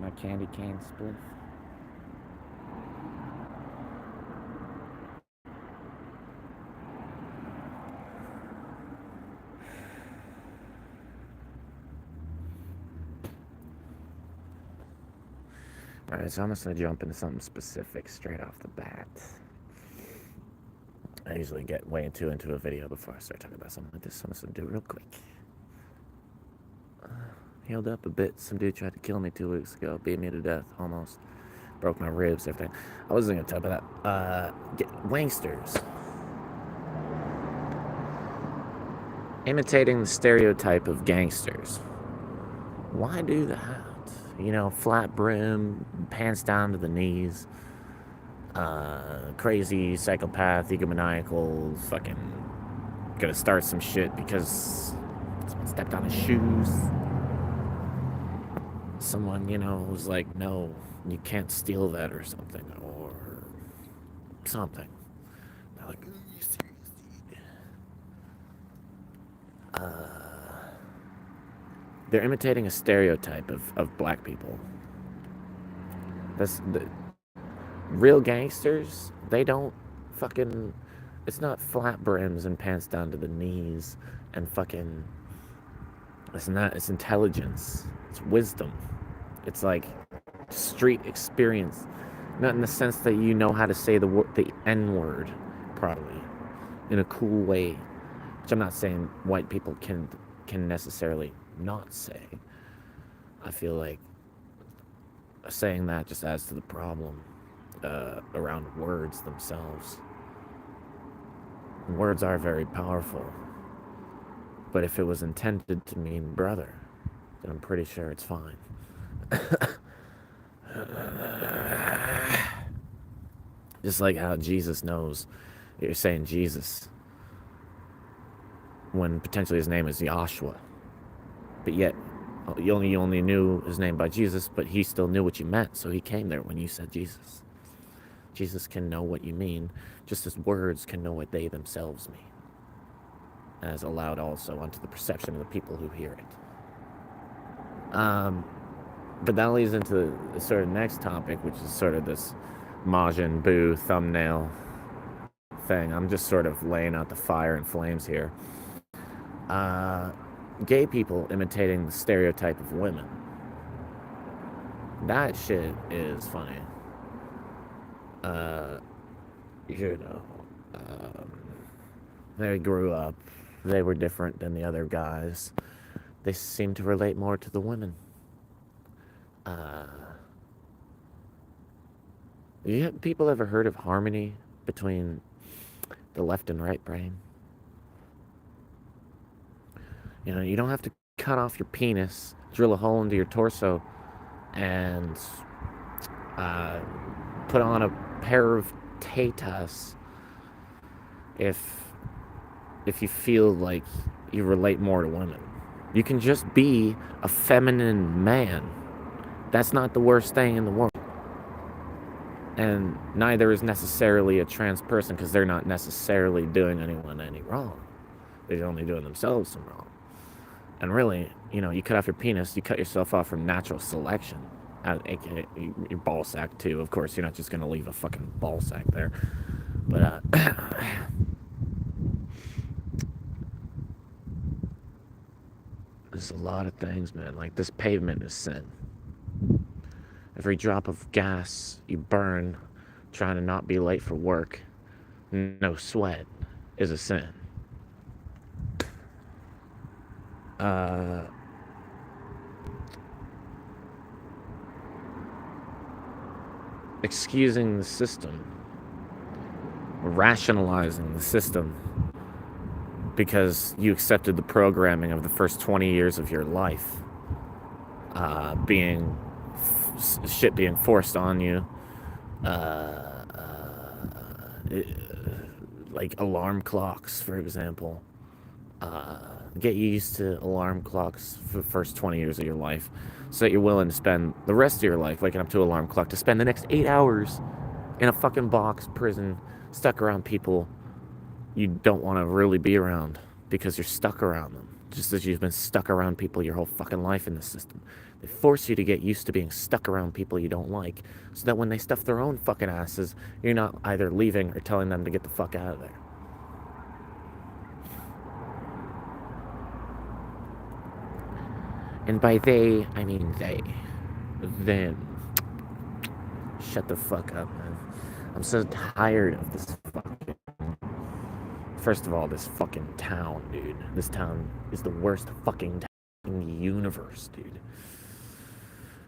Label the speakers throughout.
Speaker 1: My candy cane spliff. Alright, so I'm just gonna jump into something specific straight off the bat. I usually get way too into a video before I start talking about something like this, so I'm just gonna do it real quick. Healed up a bit. Some dude tried to kill me 2 weeks ago, beat me to death, almost. Broke my ribs, everything. I wasn't gonna talk about that. Wanksters. Imitating the stereotype of gangsters. Why do that? You know, flat brim, pants down to the knees, crazy, psychopath, egomaniacal, fucking gonna start some shit because someone stepped on his shoes. Someone, you know, was like, no, you can't steal that or something, or something. They're like, they're imitating a stereotype of black people. That's the real gangsters. They don't fucking. It's not flat brims and pants down to the knees and fucking. It's not. It's intelligence. It's wisdom. It's like street experience. Not in the sense that you know how to say the N word properly, in a cool way. Which I'm not saying white people can necessarily not say. I feel like saying that just adds to the problem around words themselves. Words are very powerful, but if it was intended to mean brother, then I'm pretty sure it's fine. Just like how Jesus knows you're saying Jesus when potentially his name is Joshua, but yet you only knew his name by Jesus, but he still knew what you meant, so he came there when you said Jesus. Jesus can know what you mean, just as words can know what they themselves mean, as allowed also onto the perception of the people who hear it. But that leads into the sort of next topic, which is sort of this Majin Buu thumbnail thing. I'm just sort of laying out the fire and flames here. Gay people imitating the stereotype of women. That shit is funny. You know, they grew up, they were different than the other guys. They seem to relate more to the women. Have people ever heard of harmony between the left and right brain? You know, you don't have to cut off your penis, drill a hole into your torso, and put on a pair of tatas if you feel like you relate more to women. You can just be a feminine man. That's not the worst thing in the world. And neither is necessarily a trans person, because they're not necessarily doing anyone any wrong. They're only doing themselves some wrong. And really, you know, you cut off your penis, you cut yourself off from natural selection. AKA your ball sack too. Of course, you're not just gonna leave a fucking ball sack there. But there's a lot of things, man. Like, this pavement is sin. Every drop of gas you burn trying to not be late for work, no sweat, is a sin. Excusing the system, rationalizing the system because you accepted the programming of the first 20 years of your life, being forced on you, like alarm clocks, for example. Get used to alarm clocks for the first 20 years of your life, so that you're willing to spend the rest of your life waking up to an alarm clock to spend the next 8 hours in a fucking box prison, stuck around people you don't want to really be around because you're stuck around them. Just as you've been stuck around people your whole fucking life in the system. They force you to get used to being stuck around people you don't like, so that when they stuff their own fucking asses, you're not either leaving or telling them to get the fuck out of there. And by they, I mean they. Them. Shut the fuck up, man. I'm so tired of this fucking... First of all, this fucking town, dude. This town is the worst fucking town in the universe, dude.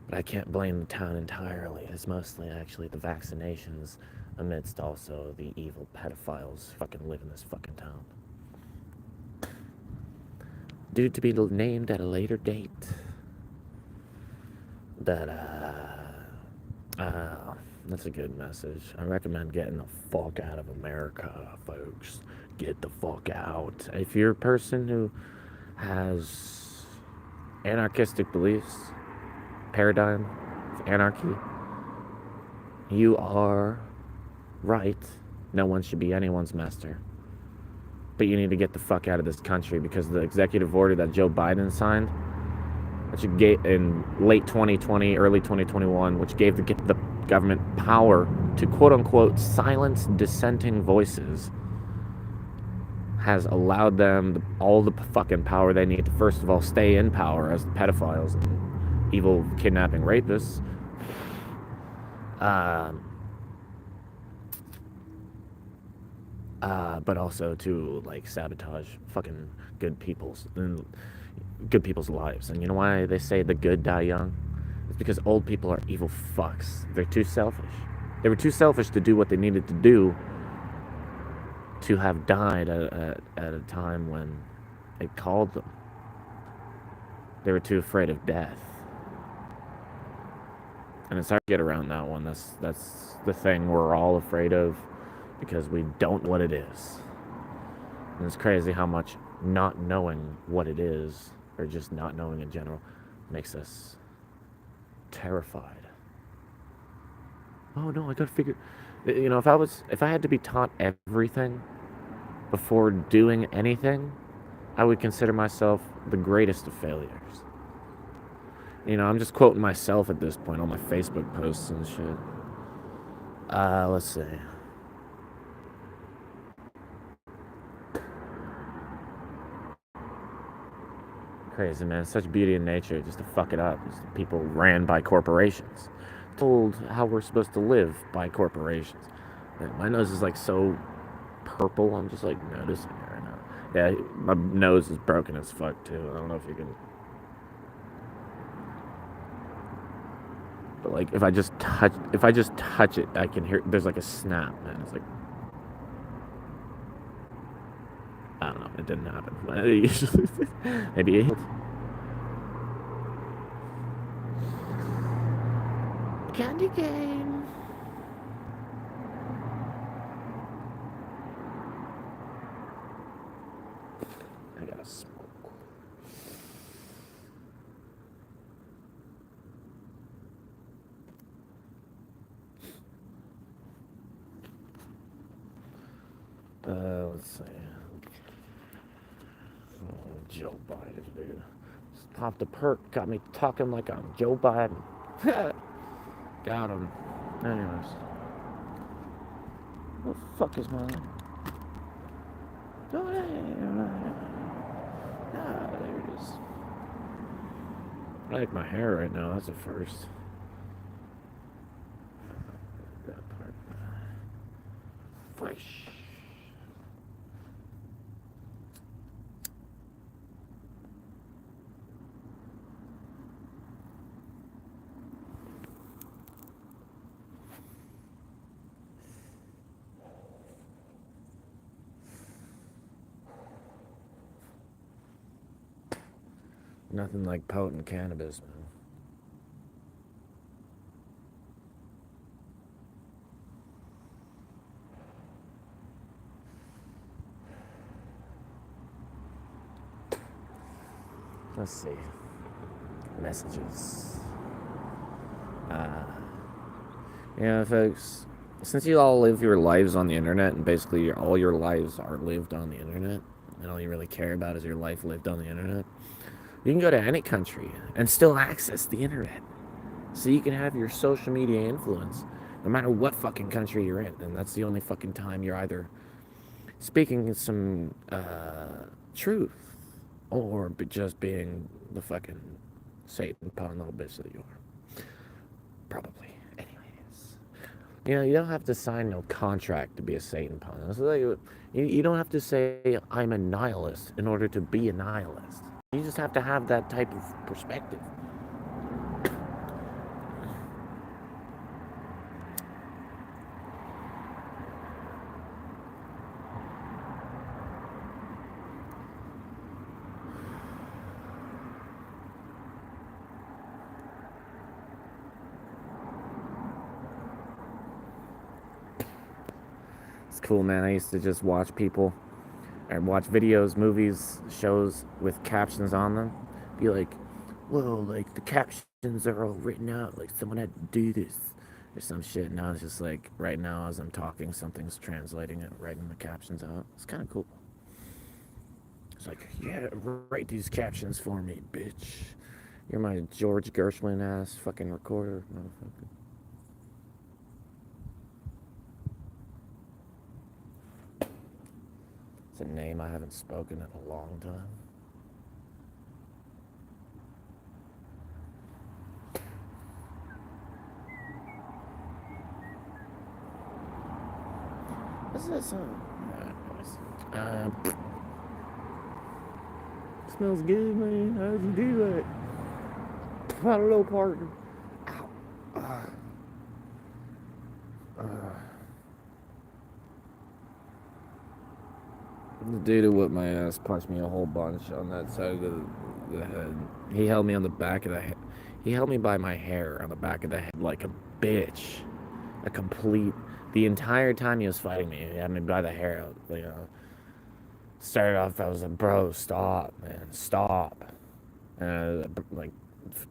Speaker 1: But I can't blame the town entirely. It's mostly actually the vaccinations amidst also the evil pedophiles fucking live in this fucking town. Due to be named at a later date. But, that's a good message. I recommend getting the fuck out of America, folks. Get the fuck out. If you're a person who has anarchistic beliefs, paradigm of anarchy, you are right. No one should be anyone's master. But you need to get the fuck out of this country, because the executive order that Joe Biden signed, which gave in late 2020, early 2021, which gave the government power to quote-unquote silence dissenting voices, has allowed them all the fucking power they need to, first of all, stay in power as pedophiles and evil kidnapping rapists. But also to, like, sabotage fucking good people's lives. And you know why they say the good die young? It's because old people are evil fucks. They're too selfish. They were too selfish to do what they needed to do to have died at a time when it called them. They were too afraid of death. And it's hard to get around that one. That's the thing we're all afraid of, because we don't know what it is. And it's crazy how much not knowing what it is, or just not knowing in general, makes us terrified. Oh no, I gotta figure... You know, if I had to be taught everything before doing anything, I would consider myself the greatest of failures. You know, I'm just quoting myself at this point on my Facebook posts and shit. Let's see. Crazy, man. Such beauty in nature, just to fuck it up. Just people ran by corporations. Told how we're supposed to live by corporations. Man, my nose is like so purple. I'm just like noticing it right now. Yeah, my nose is broken as fuck too. I don't know if you can. But like, if I just touch it, I can hear. There's like a snap, man. It's like, I don't know. It didn't happen. Maybe it. Candy cane. I gotta smoke. Let's see. Oh, Joe Biden, dude. Just popped a perk, got me talking like I'm Joe Biden. Got him. Anyways. What the fuck is mine? Oh, there it is. I like my hair right now. That's a first. That part. Fresh. Nothing like potent cannabis, man. Let's see. Messages. Yeah, folks. Since you all live your lives on the internet, and basically all your lives are lived on the internet, and all you really care about is your life lived on the internet, you can go to any country and still access the internet. So you can have your social media influence no matter what fucking country you're in. And that's the only fucking time you're either speaking some truth or just being the fucking Satan pawn little bitch that you are. Probably. Anyways. You know, you don't have to sign no contract to be a Satan pawn. So like, you don't have to say, I'm a nihilist in order to be a nihilist. You just have to have that type of perspective. It's cool, man. I used to just watch people or watch videos, movies, shows with captions on them. Be like, whoa, like the captions are all written out. Like someone had to do this or some shit. Now it's just like right now as I'm talking, something's translating it, writing the captions out. It's kind of cool. It's like, yeah, write these captions for me, bitch. You're my George Gershwin ass fucking recorder, motherfucker. It's a name I haven't spoken in a long time. What's this? Uh, smells good, man. How'd you do that? I don't know, partner. Ow. Uh, the dude who whipped my ass punched me a whole bunch on that side of the head. He held me on the back of the head. He held me by my hair on the back of the head like a bitch. A complete. The entire time he was fighting me, he had me by the hair. You know, started off, I was like, bro, stop, man, stop. Like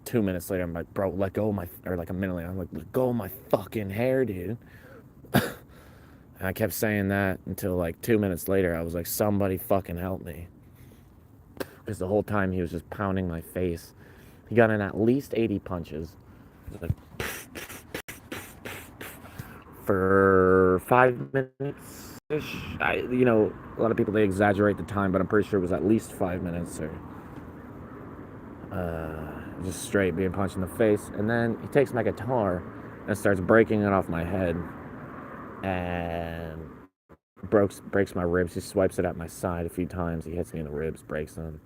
Speaker 1: 2 minutes later, I'm like, bro, let go of my, or like a minute later, I'm like, let go of my fucking hair, dude. And I kept saying that until like 2 minutes later, I was like, somebody fucking help me. Because the whole time he was just pounding my face. He got in at least 80 punches. Like, for 5 minutes ish. You know, a lot of people, they exaggerate the time, but I'm pretty sure it was at least 5 minutes or just straight being punched in the face. And then he takes my guitar and starts breaking it off my head and breaks my ribs. He swipes it at my side a few times. He hits me in the ribs, breaks them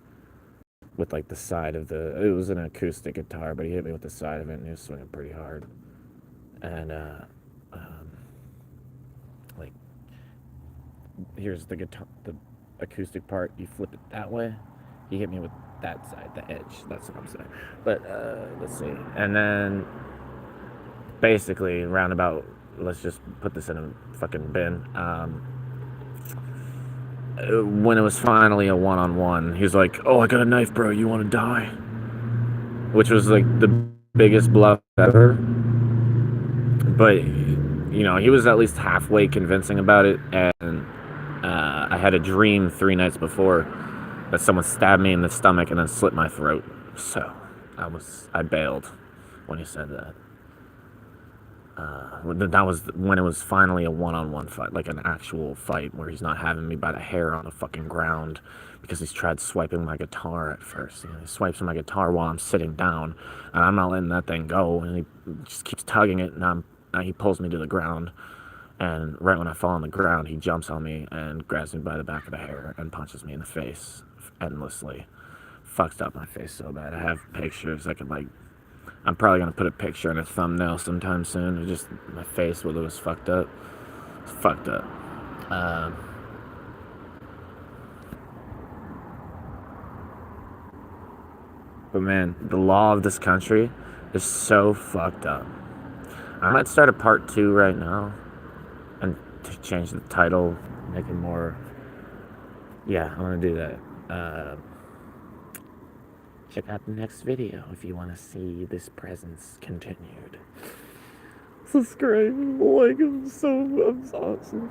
Speaker 1: with like the side of it was an acoustic guitar, but he hit me with the side of it and he was swinging pretty hard. And like, here's the guitar, the acoustic part, you flip it that way. He hit me with that side, the edge. That's what I'm saying. But let's see. And then basically roundabout, let's just put this in a fucking bin. When it was finally a one-on-one, he was like, oh, I got a knife, bro, you want to die? Which was like the biggest bluff ever. But you know, he was at least halfway convincing about it. And I had a dream 3 nights before that someone stabbed me in the stomach and then slit my throat. So I bailed when he said that. That was when it was finally a one-on-one fight, like an actual fight where he's not having me by the hair on the fucking ground because he's tried swiping my guitar at first. You know, he swipes my guitar while I'm sitting down, and I'm not letting that thing go, and he just keeps tugging it, and he pulls me to the ground, and right when I fall on the ground, he jumps on me and grabs me by the back of the hair and punches me in the face endlessly. Fucks up my face so bad. I have pictures. I'm probably gonna put a picture in a thumbnail sometime soon. It's just my face where it was fucked up. It's fucked up. But man, the law of this country is so fucked up. I might start a part 2 right now and to change the title, make it more. Yeah, I'm gonna do that. Check out the next video if you want to see this presence continued. Subscribe, like, I'm awesome.